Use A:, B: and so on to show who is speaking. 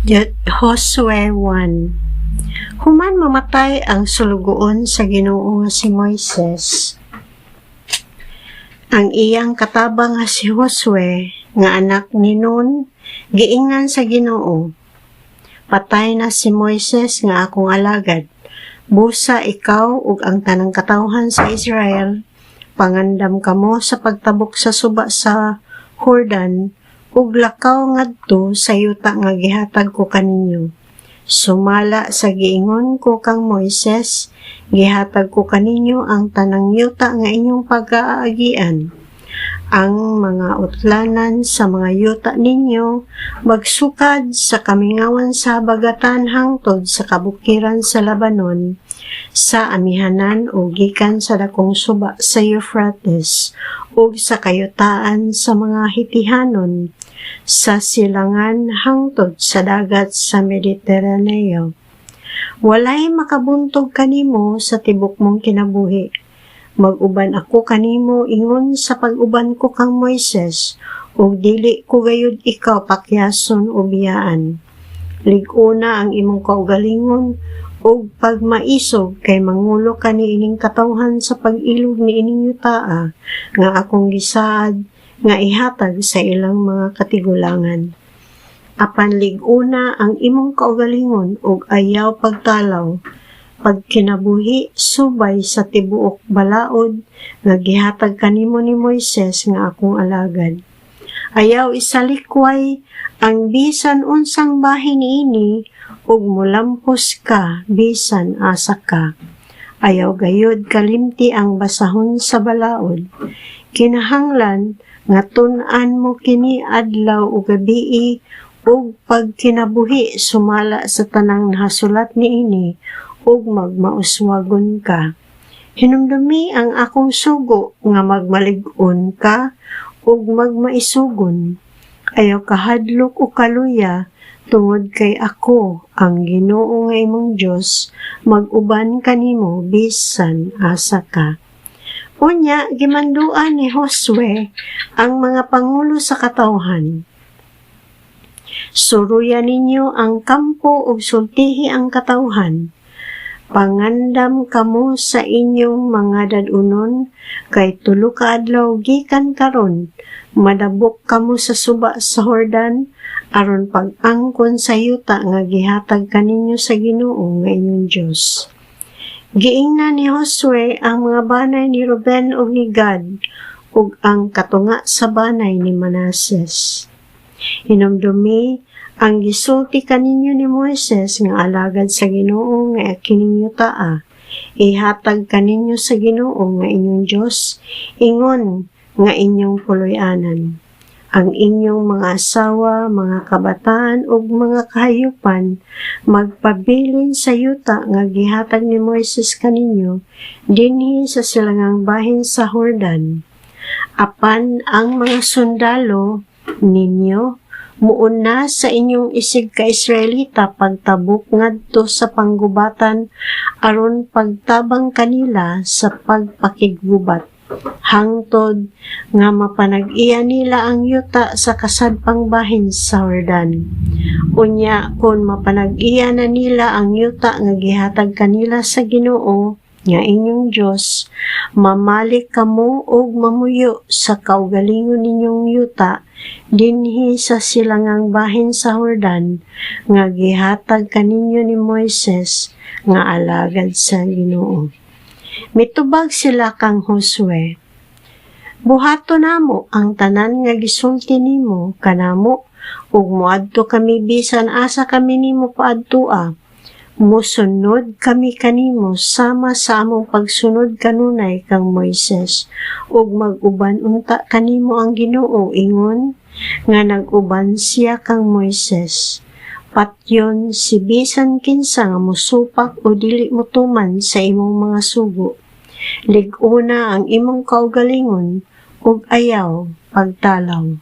A: Josue 1. Human mamatay ang sulugoon sa Ginoo nga si Moises. Ang iyang katabang nga si Josue nga anak ni Nun giingan sa Ginoo. Patay na si Moises nga akong alagad. Busa ikaw ug ang tanang katawhan sa Israel, pangandam kamo sa pagtabok sa suba sa Jordan ug lakaw ngadto sa yuta nga gihatag ko kaninyo. Sumala sa giingon ko kang Moises, gihatag ko kaninyo ang tanang yuta nga inyong pag-aagian. Ang mga utlanan sa mga yuta ninyo magsukad sa kamingawan sa habagatan hangtod sa kabukiran sa Labanon, sa amihanan o gikan sa dakong suba sa Euphrates ug sa kayutaan sa mga Hitihanon, sa silangan hangtod sa dagat sa Mediteraneo. Walay makabuntog kanimo sa tibok mong kinabuhi. Mag-uban ako kanimo ingon sa pag-uban ko kang Moises, ug dili ko gayud ikaw pakyason o biyaan. Lig-una ang imong kaugalingon ug pagmaisog kay mangulo ka ni ining katawhan sa pag-ilog ni ining yutaa nga akong gisaad nga ihatag sa ilang mga katigulangan. Apan lig-una ang imong kaugalingon ug ayaw pagtalaw, pagkinabuhi subay sa tibuok balaod nga gihatag kanimo ni Moises nga akong alagad. Ayaw isalikway ang bisan unsang bahin niini ug mulampos ka bisan asa ka. Ayaw gayud kalimti ang basahon sa balaod. Kinahanglan nga tun-an mo kini adlaw ug gabii ug pagkinabuhi sumala sa tanang nahasulat niini ug magmauswagon ka. Hinumdumi ang akong sugo nga magmalig-on ka ug magmaisugon. Ayaw kahadlok o kaluya tungod kay ako ang Ginoo nga imong Dios, mag-uban kanimo bisan asa ka. Unya, gimanduan ni Josue ang mga pangulo sa katawhan. Suruyan ninyo ang kampo ug sultihi ang katawhan. Pangandam kamo sa inyong mga dadunon, kay tulo ka adlaw gikan karon, madabok kamo sa suba sa Jordan, aron pag-angkon sa yuta nga gihatag kaninyo sa Ginoo nga inyong Dios. Giingnan ni Josue ang mga banay ni Ruben ug ni Gad ug ang katunga sa banay ni Manases. Hinumdumi ang gisulti kaninyo ni Moises nga alagad sa Ginoo nga kining yutaa. Ihatag kaninyo sa Ginoo nga inyong Dios, ingon nga inyong puloy-anan. Ang inyong mga asawa, mga kabataan ug mga kahayupan magpabilin sa yuta nga gihatag ni Moises kaninyo dinhi sa silangang bahin sa Jordan. Apan ang mga sundalo ninyo muuna sa inyong isig ka Israelita pagtabok ngadto sa panggubatan aron pagtabang kanila sa pagpakiggubat. Hangtod nga mapanag-iya nila ang yuta sa kasadpang bahin sa Jordan. Unya, kung mapanag-iya na nila ang yuta nga gihatag kanila sa Ginoo nga inyong Dios, mamalik kamo og mamuyo sa kaugalingon ninyong yuta dinhi sa silangang bahin sa Jordan nga gihatag kaninyo ni Moises nga alagad sa Ginoo. Mitubag sila kang Josue. Buhato namo ang tanan nga gisulti nimo kanamo ug moadto kami bisan asa kami nimo paadtoa. Musunod kami kanimo sama sa among pagsunod kanunay kang Moises ug mag-uban unta kanimo ang Ginoo ingon nga nag-uban siya kang Moises. Patyon si bisan kinsa nga musupak o dili motuman sa imong mga sugo. Lig-una ang imong kaugalingon ug ayaw pagtalaw.